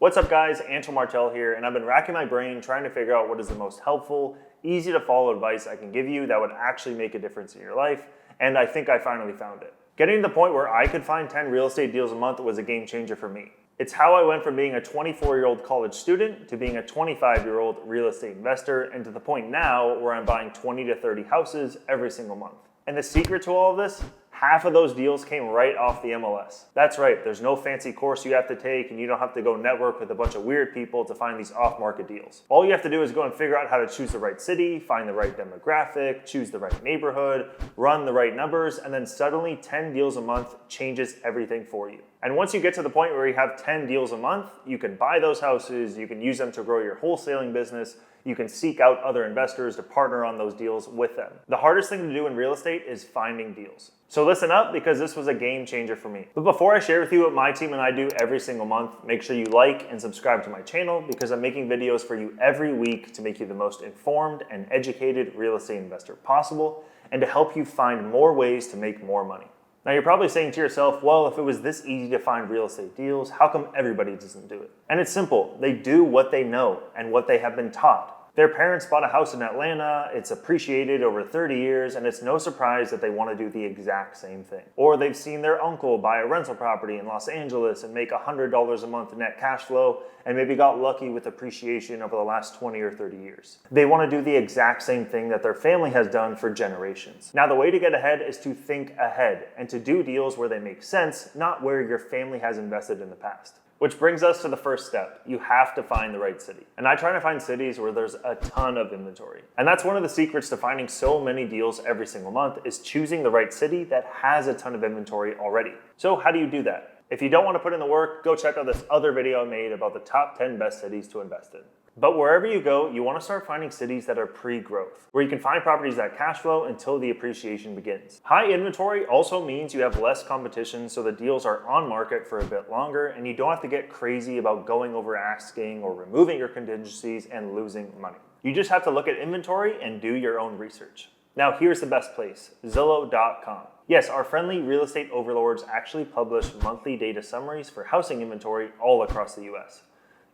What's up guys, Antoine Martel here, and I've been racking my brain trying to figure out what is the most helpful, easy to follow advice I can give you that would actually make a difference in your life, and I think I finally found it. Getting to the point where I could find 10 real estate deals a month was a game changer for me. It's how I went from being a 24-year-old college student to being a 25-year-old real estate investor, and to the point now where I'm buying 20 to 30 houses every single month. And the secret to all of this? Half of those deals came right off the MLS. That's right, there's no fancy course you have to take and you don't have to go network with a bunch of weird people to find these off-market deals. All you have to do is go and figure out how to choose the right city, find the right demographic, choose the right neighborhood, run the right numbers, and then suddenly 10 deals a month changes everything for you. And once you get to the point where you have 10 deals a month, you can buy those houses, you can use them to grow your wholesaling business, you can seek out other investors to partner on those deals with them. The hardest thing to do in real estate is finding deals. So listen up, because this was a game changer for me. But before I share with you what my team and I do every single month, make sure you like and subscribe to my channel, because I'm making videos for you every week to make you the most informed and educated real estate investor possible, and to help you find more ways to make more money. Now you're probably saying to yourself, well, if it was this easy to find real estate deals, how come everybody doesn't do it? And it's simple. They do what they know and what they have been taught. Their parents bought a house in Atlanta, it's appreciated over 30 years, and it's no surprise that they want to do the exact same thing. Or they've seen their uncle buy a rental property in Los Angeles and make $100 a month net cash flow, and maybe got lucky with appreciation over the last 20 or 30 years. They want to do the exact same thing that their family has done for generations. Now the way to get ahead is to think ahead, and to do deals where they make sense, not where your family has invested in the past. Which brings us to the first step. You have to find the right city. And I try to find cities where there's a ton of inventory. And that's one of the secrets to finding so many deals every single month, is choosing the right city that has a ton of inventory already. So how do you do that? If you don't want to put in the work, go check out this other video I made about the top 10 best cities to invest in. But wherever you go, you want to start finding cities that are pre-growth, where you can find properties that cash flow until the appreciation begins. High inventory also means you have less competition, so the deals are on market for a bit longer, and you don't have to get crazy about going over asking or removing your contingencies and losing money. You just have to look at inventory and do your own research. Now here's the best place, Zillow.com. Yes, our friendly real estate overlords actually publish monthly data summaries for housing inventory all across the US.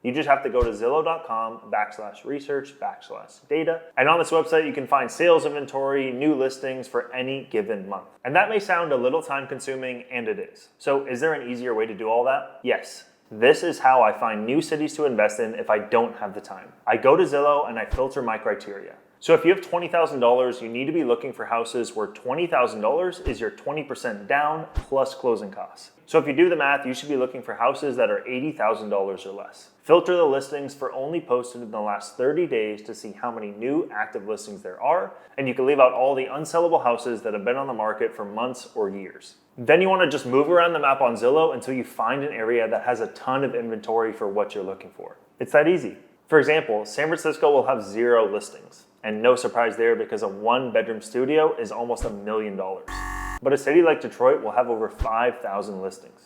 You just have to go to Zillow.com/research/data. And on this website, you can find sales inventory, new listings for any given month. And that may sound a little time consuming, and it is. So is there an easier way to do all that? Yes. This is how I find new cities to invest in if I don't have the time. I go to Zillow and I filter my criteria. So if you have $20,000, you need to be looking for houses where $20,000 is your 20% down plus closing costs. So if you do the math, you should be looking for houses that are $80,000 or less. Filter the listings for only posted in the last 30 days to see how many new active listings there are, and you can leave out all the unsellable houses that have been on the market for months or years. Then you want to just move around the map on Zillow until you find an area that has a ton of inventory for what you're looking for. It's that easy. For example, San Francisco will have 0 listings. And no surprise there, because a 1-bedroom studio is almost $1 million. But a city like Detroit will have over 5,000 listings.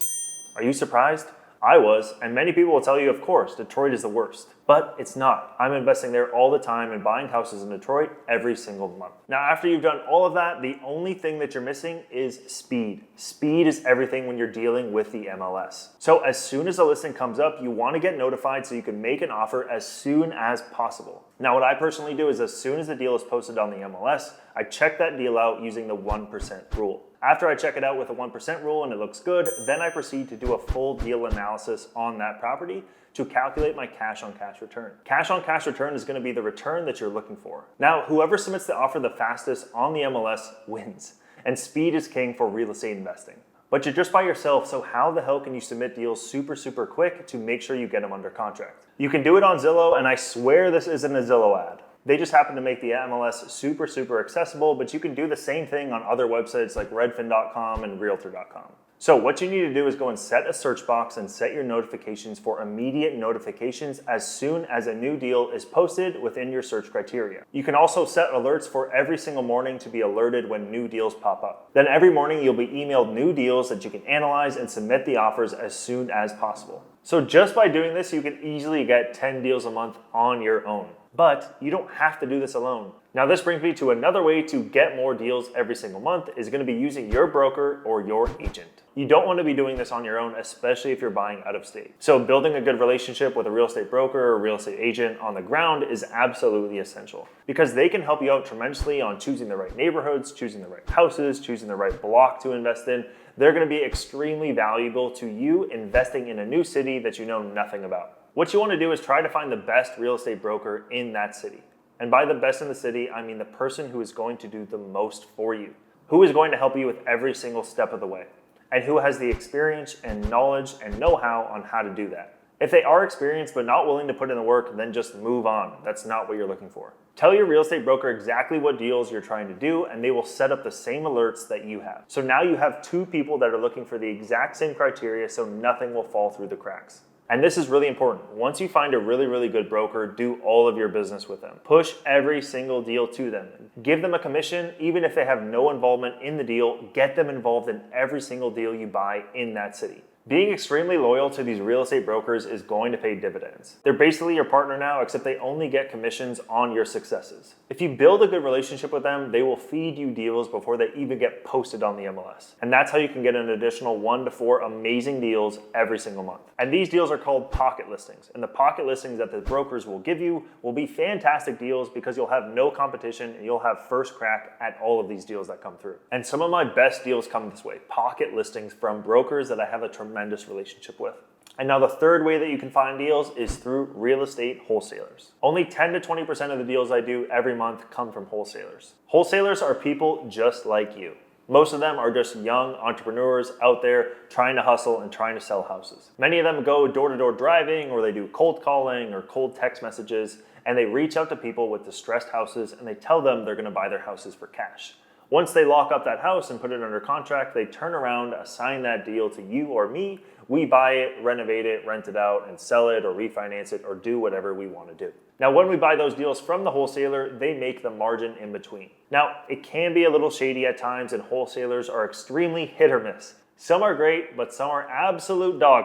Are you surprised? I was, and many people will tell you, of course, Detroit is the worst. But it's not. I'm investing there all the time and buying houses in Detroit every single month. Now, after you've done all of that, the only thing that you're missing is speed. Speed is everything when you're dealing with the MLS. So as soon as a listing comes up, you want to get notified so you can make an offer as soon as possible. Now, what I personally do is as soon as the deal is posted on the MLS, I check that deal out using the 1% rule. After I check it out with a 1% rule and it looks good, then I proceed to do a full deal analysis on that property to calculate my cash-on-cash return. Cash-on-cash return is going to be the return that you're looking for. Now, whoever submits the offer the fastest on the MLS wins, and speed is king for real estate investing. But you're just by yourself, so how the hell can you submit deals super quick to make sure you get them under contract? You can do it on Zillow, and I swear this isn't a Zillow ad. They just happen to make the MLS super accessible, but you can do the same thing on other websites like redfin.com and realtor.com. So what you need to do is go and set a search box and set your notifications for immediate notifications as soon as a new deal is posted within your search criteria. You can also set alerts for every single morning to be alerted when new deals pop up. Then every morning you'll be emailed new deals that you can analyze and submit the offers as soon as possible. So just by doing this, you can easily get 10 deals a month on your own. But you don't have to do this alone. Now this brings me to another way to get more deals every single month is going to be using your broker or your agent. You don't want to be doing this on your own, especially if you're buying out of state. So building a good relationship with a real estate broker or real estate agent on the ground is absolutely essential because they can help you out tremendously on choosing the right neighborhoods, choosing the right houses, choosing the right block to invest in. They're going to be extremely valuable to you investing in a new city that you know nothing about. What you want to do is try to find the best real estate broker in that city. And by the best in the city, I mean the person who is going to do the most for you, who is going to help you with every single step of the way, and who has the experience and knowledge and know-how on how to do that. If they are experienced but not willing to put in the work, then just move on. That's not what you're looking for. Tell your real estate broker exactly what deals you're trying to do, and they will set up the same alerts that you have. So now you have two people that are looking for the exact same criteria, so nothing will fall through the cracks. And this is really important. Once you find a really, really good broker, do all of your business with them. Push every single deal to them. Give them a commission, even if they have no involvement in the deal, get them involved in every single deal you buy in that city. Being extremely loyal to these real estate brokers is going to pay dividends. They're basically your partner now, except they only get commissions on your successes. If you build a good relationship with them, they will feed you deals before they even get posted on the MLS. And that's how you can get an additional 1 to 4 amazing deals every single month. And these deals are called pocket listings. And the pocket listings that the brokers will give you will be fantastic deals because you'll have no competition and you'll have first crack at all of these deals that come through. And some of my best deals come this way, pocket listings from brokers that I have a tremendous relationship with. And now the third way that you can find deals is through real estate wholesalers. Only 10 to 20% of the deals I do every month come from wholesalers. Wholesalers are people just like you. Most of them are just young entrepreneurs out there trying to hustle and trying to sell houses. Many of them go door-to-door driving, or they do cold calling or cold text messages, and they reach out to people with distressed houses and they tell them they're going to buy their houses for cash. Once they lock up that house and put it under contract, they turn around, assign that deal to you or me. We buy it, renovate it, rent it out, and sell it or refinance it or do whatever we want to do. Now, when we buy those deals from the wholesaler, they make the margin in between. Now, it can be a little shady at times, and wholesalers are extremely hit or miss. Some are great, but some are absolute dog.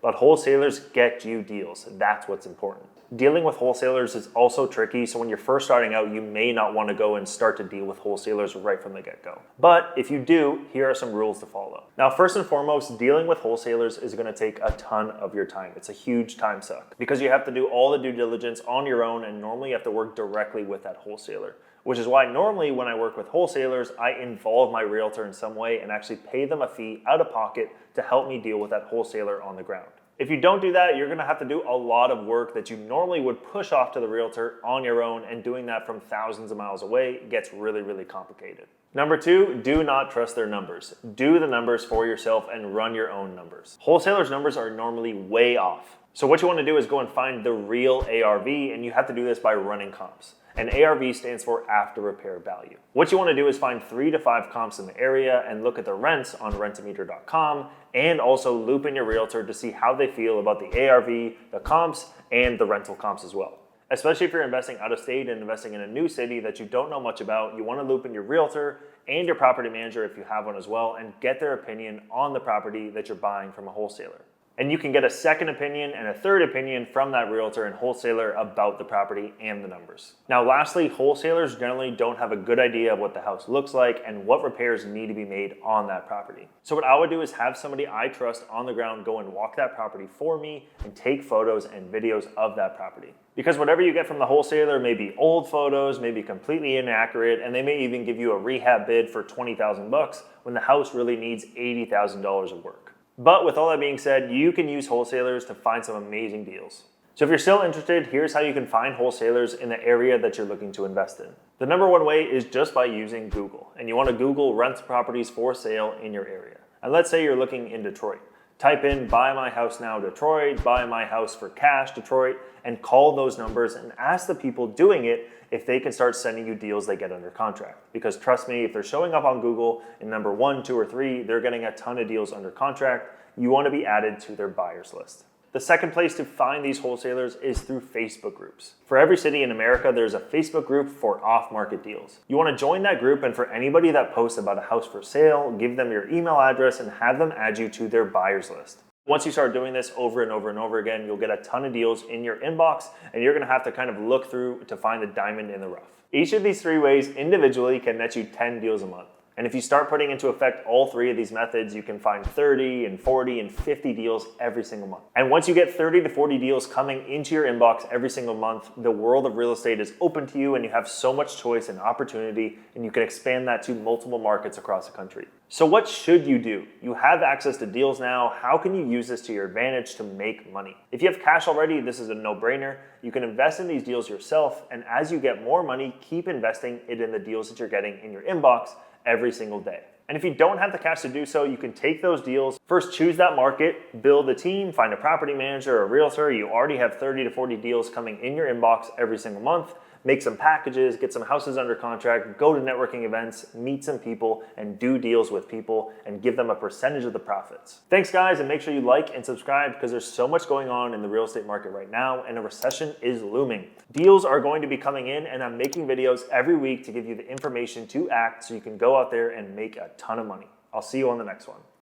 But wholesalers get you deals. That's what's important. Dealing with wholesalers is also tricky, so when you're first starting out, you may not want to go and start to deal with wholesalers right from the get-go. But if you do, here are some rules to follow. Now, first and foremost, dealing with wholesalers is going to take a ton of your time. It's a huge time suck because you have to do all the due diligence on your own, and normally you have to work directly with that wholesaler. Which is why normally when I work with wholesalers, I involve my realtor in some way and actually pay them a fee out of pocket to help me deal with that wholesaler on the ground. If you don't do that, you're gonna have to do a lot of work that you normally would push off to the realtor on your own, and doing that from thousands of miles away gets really, really complicated. Number 2, do not trust their numbers. Do the numbers for yourself and run your own numbers. Wholesalers' numbers are normally way off. So what you wanna do is go and find the real ARV, and you have to do this by running comps. And ARV stands for after repair value. What you want to do is find 3 to 5 comps in the area and look at the rents on rentometer.com, and also loop in your realtor to see how they feel about the ARV, the comps, and the rental comps as well. Especially if you're investing out of state and investing in a new city that you don't know much about, you want to loop in your realtor and your property manager if you have one as well, and get their opinion on the property that you're buying from a wholesaler. And you can get a second opinion and a third opinion from that realtor and wholesaler about the property and the numbers. Now, lastly, wholesalers generally don't have a good idea of what the house looks like and what repairs need to be made on that property. So what I would do is have somebody I trust on the ground go and walk that property for me and take photos and videos of that property. Because whatever you get from the wholesaler may be old photos, may be completely inaccurate, and they may even give you a rehab bid for $20,000 when the house really needs $80,000 of work. But with all that being said, you can use wholesalers to find some amazing deals. So if you're still interested, here's how you can find wholesalers in the area that you're looking to invest in. The number one way is just by using Google. And you want to Google rent properties for sale in your area. And let's say you're looking in Detroit. Type in buy my house now Detroit, buy my house for cash Detroit, and call those numbers and ask the people doing it if they can start sending you deals they get under contract. Because trust me, if they're showing up on Google in number 1, 2, or 3, they're getting a ton of deals under contract. You want to be added to their buyers list. The second place to find these wholesalers is through Facebook groups. For every city in America, there's a Facebook group for off-market deals. You want to join that group, and for anybody that posts about a house for sale, give them your email address and have them add you to their buyers list. Once you start doing this over and over and over again, you'll get a ton of deals in your inbox, and you're gonna have to kind of look through to find the diamond in the rough. Each of these 3 ways individually can net you 10 deals a month. And if you start putting into effect all 3 of these methods, you can find 30 and 40 and 50 deals every single month. And once you get 30 to 40 deals coming into your inbox every single month, the world of real estate is open to you and you have so much choice and opportunity, and you can expand that to multiple markets across the country. So what should you do? You have access to deals now. How can you use this to your advantage to make money? If you have cash already, this is a no-brainer. You can invest in these deals yourself, and as you get more money, keep investing it in the deals that you're getting in your inbox every single day. And if you don't have the cash to do so, you can take those deals, first choose that market, build a team, find a property manager or a realtor. You already have 30 to 40 deals coming in your inbox every single month. Make some packages, get some houses under contract, go to networking events, meet some people, and do deals with people and give them a percentage of the profits. Thanks guys, and make sure you like and subscribe because there's so much going on in the real estate market right now and a recession is looming. Deals are going to be coming in, and I'm making videos every week to give you the information to act so you can go out there and make a ton of money. I'll see you on the next one.